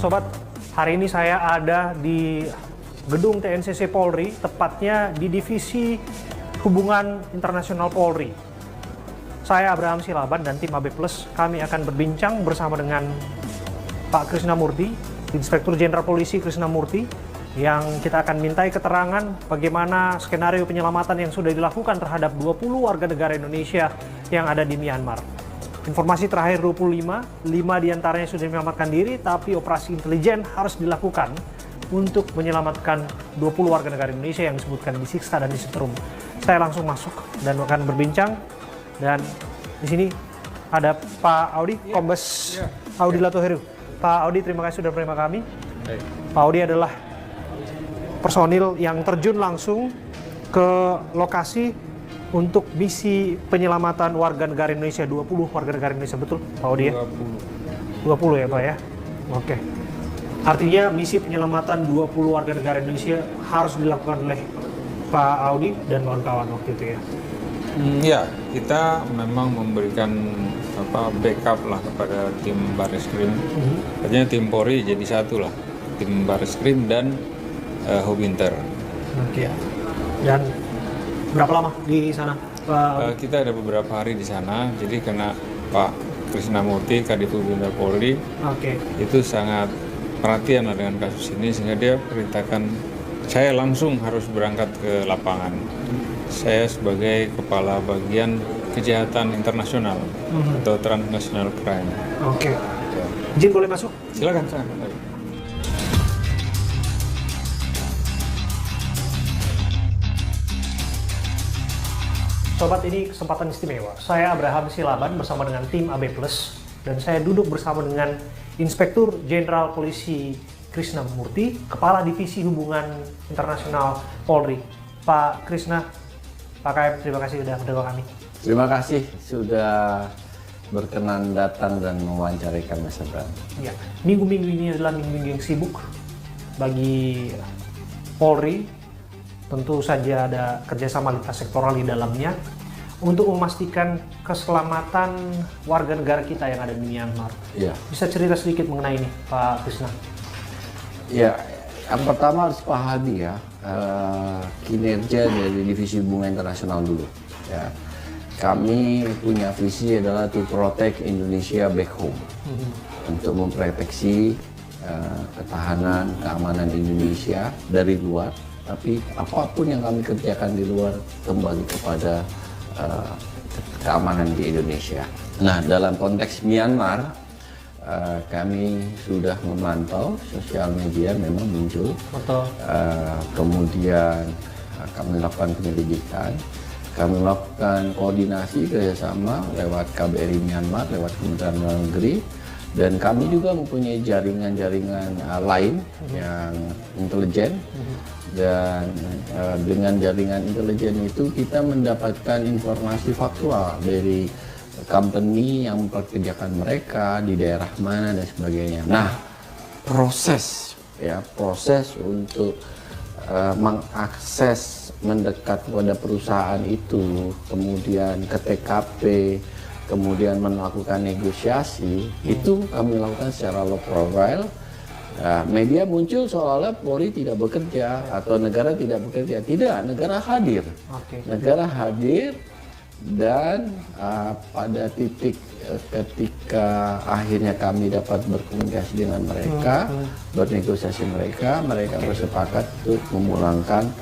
sobat, hari ini saya ada di gedung TNCC Polri, tepatnya di Divisi Hubungan Internasional Polri. Saya Abraham Silaban dan tim AB Plus, kami akan berbincang bersama dengan Pak Krisnamurti, Inspektur Jenderal Polisi Krisnamurti, yang kita akan mintai keterangan bagaimana skenario penyelamatan yang sudah dilakukan terhadap 20 warga negara Indonesia yang ada di Myanmar. Informasi terakhir 25 diantaranya sudah menyelamatkan diri, tapi operasi intelijen harus dilakukan untuk menyelamatkan 20 warga negara Indonesia yang disebutkan disiksa dan disetrum. Saya langsung masuk dan akan berbincang, dan di sini ada Pak Audi, Kombes Audi Latoheru. Pak Audi, terima kasih sudah menerima kami. Pak Audi adalah personil yang terjun langsung ke lokasi untuk misi penyelamatan warga negara Indonesia, 20 warga negara Indonesia, betul Pak Audi ya? 20 ya Pak ya? Oke. Artinya misi penyelamatan 20 warga negara Indonesia harus dilakukan oleh Pak Audi dan kawan-kawan waktu itu ya? Ya, kita memang memberikan backup lah kepada tim Barreskrim. Artinya tim Polri jadi satu lah, tim Barreskrim dan Hubinter. Oke. Dan berapa lama di sana, Pak? Kita ada beberapa hari di sana, jadi karena Pak Krisnamurti, Kadif Hubinter Polri, itu sangat perhatian dengan kasus ini, sehingga dia perintahkan saya langsung harus berangkat ke lapangan. Saya sebagai Kepala Bagian Kejahatan Internasional atau Transnational Crime. Oke. Izin boleh masuk? Silakan. Sobat, ini kesempatan istimewa. Saya Abraham Silaban bersama dengan tim AB Plus, dan saya duduk bersama dengan Inspektur Jenderal Polisi Krisnamurti, Kepala Divisi Hubungan Internasional Polri. Pak Krisna, Pak KM, terima kasih sudah menerima kami. Terima kasih sudah berkenan datang dan mewawancarai kami, Mas Abraham. Ya, minggu-minggu ini adalah minggu-minggu yang sibuk bagi Polri. Tentu saja ada kerjasama lintas sektoral di dalamnya untuk memastikan keselamatan warga negara kita yang ada di Myanmar. Ya. Bisa cerita sedikit mengenai ini, Pak Krisna? Ya, yang pertama harus pahami ya kinerja dari Divisi Hubungan Internasional dulu. Ya, kami punya visi adalah to protect Indonesia back home, untuk memproteksi ketahanan, keamanan Indonesia dari luar. Tapi apapun yang kami kerjakan di luar kembali kepada keamanan di Indonesia. Nah, dalam konteks Myanmar, kami sudah memantau sosial media memang muncul. Kemudian kami lakukan penyelidikan, kami melakukan koordinasi kerjasama lewat KBRI Myanmar, lewat Kementerian Luar Negeri, dan kami juga mempunyai jaringan-jaringan lain yang intelijen. Dan dengan jaringan intelijen itu kita mendapatkan informasi faktual dari company yang memperkerjakan mereka di daerah mana dan sebagainya. Nah, proses untuk mengakses mendekat kepada perusahaan itu, kemudian ke TKP, kemudian melakukan negosiasi, itu kami lakukan secara low profile. Nah, media muncul seolah-olah Polri tidak bekerja atau negara tidak bekerja. Tidak, negara hadir. Negara hadir, dan pada titik ketika akhirnya kami dapat berkomunikasi dengan mereka, bernegosiasi mereka bersepakat untuk memulangkan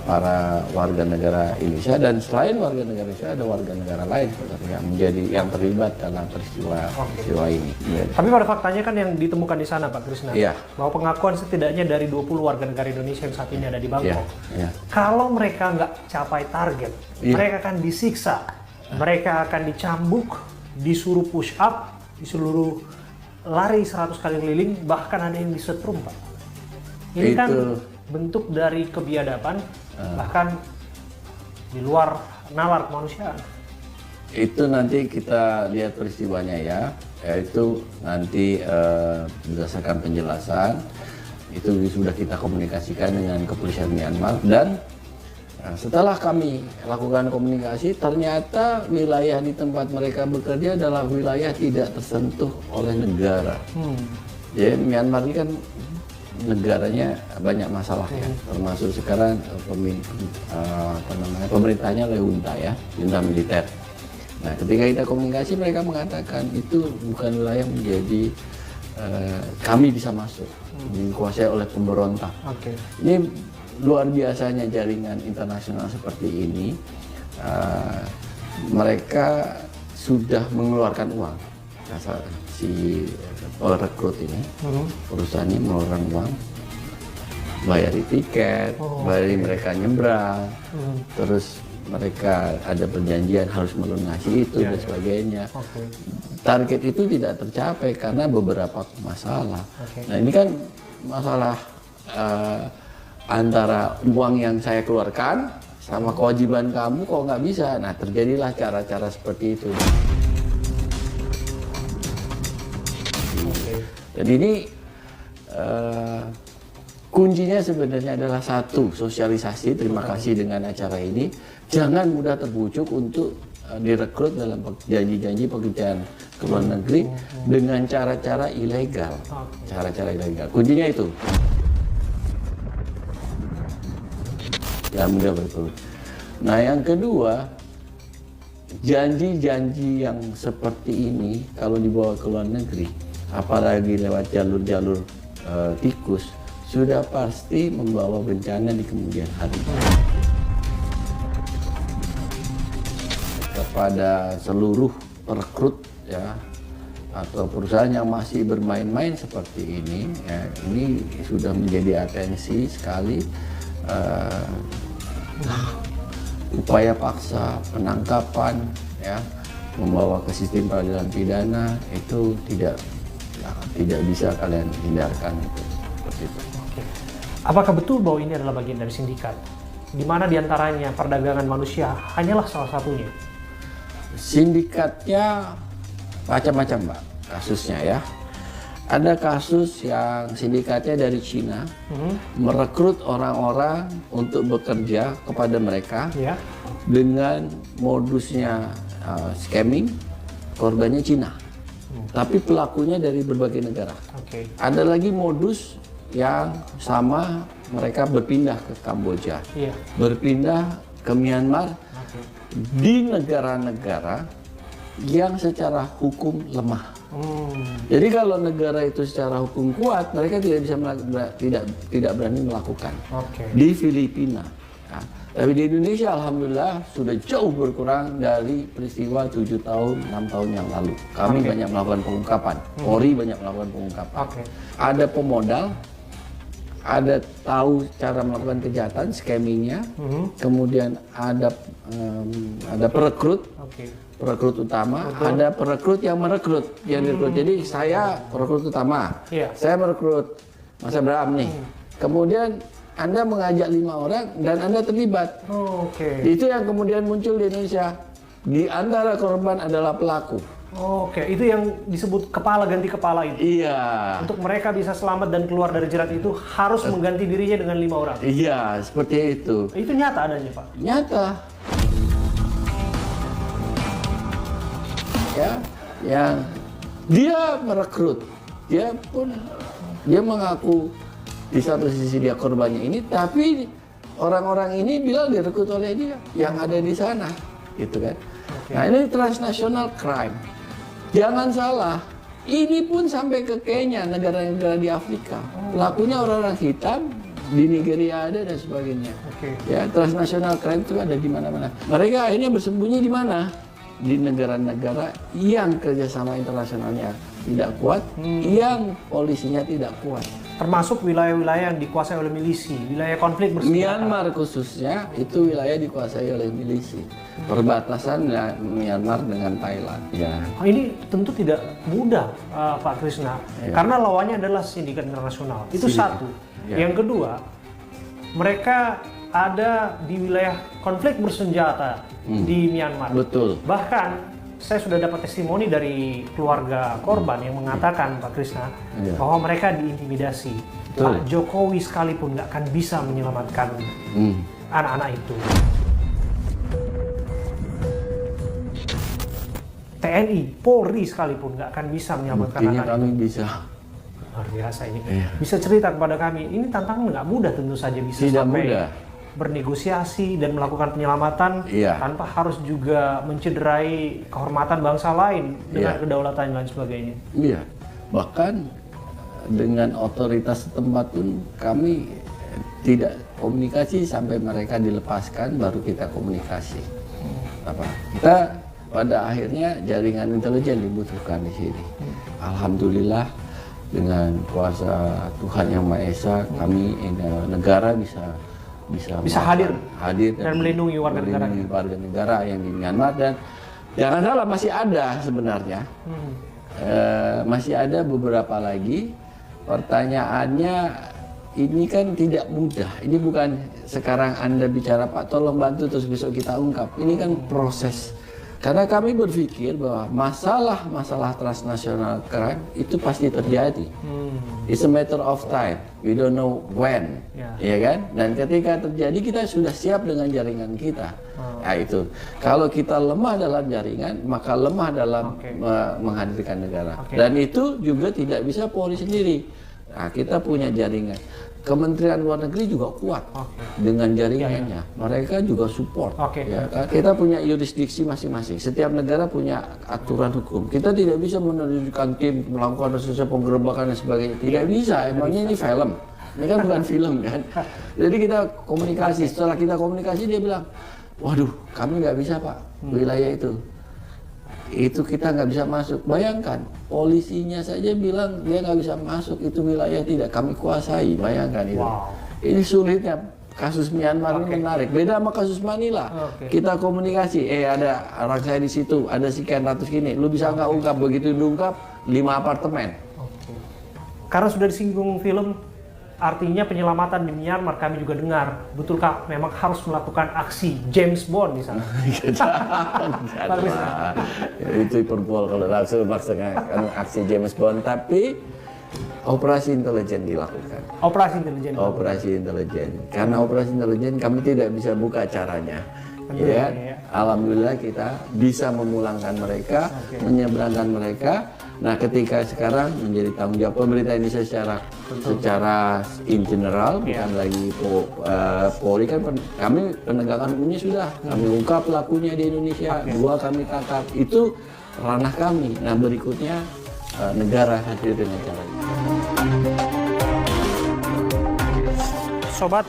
para warga negara Indonesia, dan selain warga negara Indonesia ada warga negara lain yang terlibat dalam peristiwa ini. Tapi pada faktanya kan yang ditemukan di sana, Pak Krisna, bahwa pengakuan setidaknya dari 20 warga negara Indonesia yang saat ini ada di Bangkok. Kalau mereka nggak capai target, mereka akan disiksa, mereka akan dicambuk, disuruh push up, disuruh lari 100 kali keliling, bahkan ada yang disetrum, Pak. Ini kan bentuk dari kebiadaban, bahkan di luar nalar kemanusiaan. Itu nanti kita lihat peristiwanya ya, yaitu nanti berdasarkan penjelasan itu sudah kita komunikasikan dengan kepolisian Myanmar, dan setelah kami lakukan komunikasi, ternyata wilayah di tempat mereka bekerja adalah wilayah tidak tersentuh oleh negara. Jadi Myanmar ini kan negaranya banyak masalah ya, termasuk sekarang pemerintahnya oleh junta militer. Nah, ketika kita komunikasi mereka mengatakan itu bukan wilayah menjadi kami bisa masuk, dikuasai oleh pemberontak. Ini luar biasanya jaringan internasional seperti ini. Mereka sudah mengeluarkan uang. Si rekrut ini, perusahaan ini mengeluarkan uang, bayari tiket, bayari mereka nyebrang, terus mereka ada perjanjian harus melunasi itu dan sebagainya. Target itu tidak tercapai karena beberapa masalah. Nah, ini kan masalah antara uang yang saya keluarkan sama kewajiban kamu kok nggak bisa. Nah, terjadilah cara-cara seperti itu. Jadi ini kuncinya sebenarnya adalah satu, sosialisasi. Terima kasih dengan acara ini. Jangan mudah terbujuk untuk direkrut dalam janji-janji pekerjaan ke luar negeri dengan cara-cara ilegal. Cara-cara ilegal. Kuncinya itu. Jangan mudah berkeruh. Nah, yang kedua, janji-janji yang seperti ini kalau dibawa ke luar negeri, apalagi lewat jalur-jalur tikus, sudah pasti membawa bencana di kemudian hari. Kepada seluruh perekrut ya, atau perusahaan yang masih bermain-main seperti ini, ya, ini sudah menjadi atensi sekali. Upaya paksa penangkapan ya, membawa ke sistem peradilan pidana itu tidak bisa kalian hindarkan itu. Seperti itu. Apakah betul bahwa ini adalah bagian dari sindikat? Di mana diantaranya perdagangan manusia hanyalah salah satunya? Sindikatnya macam-macam, Mbak, kasusnya ya. Ada kasus yang sindikatnya dari Cina, merekrut orang-orang untuk bekerja kepada mereka dengan modusnya scamming, korbannya Cina. Tapi pelakunya dari berbagai negara. Ada lagi modus yang sama, mereka berpindah ke Kamboja, berpindah ke Myanmar, di negara-negara yang secara hukum lemah. Jadi kalau negara itu secara hukum kuat, mereka tidak berani melakukan. Di Filipina, ya. Tapi di Indonesia alhamdulillah sudah jauh berkurang dari peristiwa 7 tahun, 6 tahun yang lalu. Kami banyak melakukan pengungkapan, Polri banyak melakukan pengungkapan. Ada pemodal, ada tahu cara melakukan kejahatan, scammingnya, kemudian ada perekrut. Perekrut utama, ada perekrut yang merekrut, direkrut. Jadi saya perekrut utama, saya merekrut Mas Abraham nih. Kemudian Anda mengajak 5 orang dan Anda terlibat. Itu yang kemudian muncul di Indonesia. Di antara korban adalah pelaku. Itu yang disebut kepala ganti kepala itu. Iya. Untuk mereka bisa selamat dan keluar dari jerat itu harus mengganti dirinya dengan 5 orang. Iya, seperti itu. Itu nyata adanya, Pak? Nyata. Ya, yang dia merekrut, dia mengaku di satu sisi dia korbannya ini, tapi orang-orang ini bilang direkrut oleh dia yang ada di sana, gitu kan? Nah, ini transnational crime. Jangan salah, ini pun sampai ke Kenya, negara-negara di Afrika. Pelakunya orang-orang hitam, di Nigeria ada dan sebagainya. Ya, transnational crime itu ada di mana-mana. Mereka akhirnya bersembunyi di mana? Di negara-negara yang kerjasama internasionalnya tidak kuat, yang polisinya tidak kuat. Termasuk wilayah-wilayah yang dikuasai oleh milisi, wilayah konflik bersenjata. Myanmar khususnya itu wilayah dikuasai oleh milisi. Perbatasan Myanmar dengan Thailand. Ya. Ini tentu tidak mudah, Pak Krishna, karena lawannya adalah sindikat internasional. Itu satu. Yang kedua, mereka ada di wilayah konflik bersenjata di Myanmar. Betul. Bahkan saya sudah dapat testimoni dari keluarga korban yang mengatakan, Pak Krishna, bahwa mereka diintimidasi. Pak Jokowi sekalipun nggak akan bisa menyelamatkan anak-anak itu. TNI, Polri sekalipun nggak akan bisa menyelamatkan anak-anak itu. Kami bisa. Luar biasa ini. Iya. Bisa cerita kepada kami, ini tantangan nggak mudah tentu saja bisa Tidak sampai mudah. bernegosiasi dan melakukan penyelamatan Iya. tanpa harus juga mencederai kehormatan bangsa lain dengan Iya. kedaulatan dan lain sebagainya. Iya, bahkan dengan otoritas setempat pun kami tidak komunikasi sampai mereka dilepaskan baru kita komunikasi. Kita pada akhirnya jaringan intelijen dibutuhkan di sini. Alhamdulillah dengan kuasa Tuhan Yang Maha Esa kami negara bisa hadir dan melindungi warga negara yang di Myanmar. Dan jangan salah, masih ada sebenarnya. Masih ada beberapa lagi. Pertanyaannya, ini kan tidak mudah. Ini bukan sekarang Anda bicara, Pak tolong bantu terus besok kita ungkap. Ini kan proses. Karena kami berpikir bahwa masalah transnational crime itu pasti terjadi. It's a matter of time. We don't know when, ya kan? Dan ketika terjadi kita sudah siap dengan jaringan kita. Nah itu. Kalau kita lemah dalam jaringan, maka lemah dalam menghadirkan negara. Dan itu juga tidak bisa Polri sendiri. Nah, kita punya jaringan. Kementerian Luar Negeri juga kuat dengan jaringannya. Mereka juga support. Ya, kita punya yurisdiksi masing-masing. Setiap negara punya aturan hukum. Kita tidak bisa menunjukkan tim melakukan proses penggerebekan dan sebagainya. Tidak bisa. Emangnya ini film. Ini kan bukan film kan. Jadi kita komunikasi. Setelah kita komunikasi dia bilang, waduh, kami nggak bisa Pak wilayah itu. Itu kita nggak bisa masuk. Bayangkan, polisinya saja bilang dia nggak bisa masuk, itu wilayah tidak kami kuasai. Bayangkan itu. Ini sulitnya kasus Myanmar ini menarik. Beda sama kasus Manila. Kita komunikasi, ada orang saya di situ, ada sekian ratus gini. Lu bisa nggak ungkap? Begitu diungkap, 5 apartemen. Karena sudah disinggung film, artinya penyelamatan di Myanmar kami juga dengar. Betulkah memang harus melakukan aksi James Bond di sana? Itu hiperbol kalau langsung maksudnya kan aksi James Bond, tapi operasi intelijen dilakukan. Operasi intelijen. Operasi intelijen. Karena operasi intelijen kami tidak bisa buka caranya. Ya, alhamdulillah kita bisa memulangkan mereka, menyeberangkan mereka. Nah, ketika sekarang menjadi tanggung jawab pemerintah Indonesia secara in general, bukan lagi Polri kan kami penegakan hukumnya sudah, kami ungkap pelakunya di Indonesia, 2 kami tangkap, itu ranah kami. Nah, berikutnya negara hadir dengan caranya. Sobat,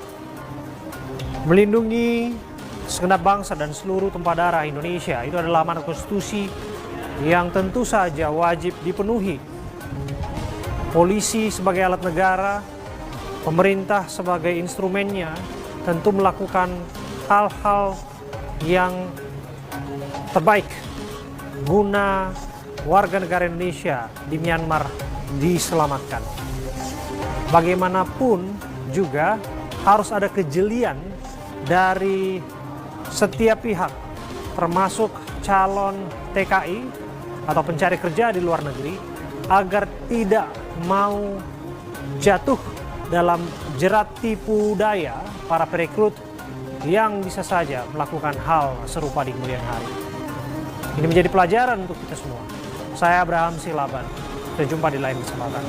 melindungi segenap bangsa dan seluruh tumpah darah Indonesia itu adalah amanat konstitusi yang tentu saja wajib dipenuhi. Polisi sebagai alat negara, pemerintah sebagai instrumennya tentu melakukan hal-hal yang terbaik guna warga negara Indonesia di Myanmar diselamatkan. Bagaimanapun juga harus ada kejelian dari setiap pihak, termasuk calon TKI atau pencari kerja di luar negeri, agar tidak mau jatuh dalam jerat tipu daya para perekrut yang bisa saja melakukan hal serupa di kemudian hari. Ini menjadi pelajaran untuk kita semua. Saya Abraham Silaban. Sampai jumpa di lain kesempatan.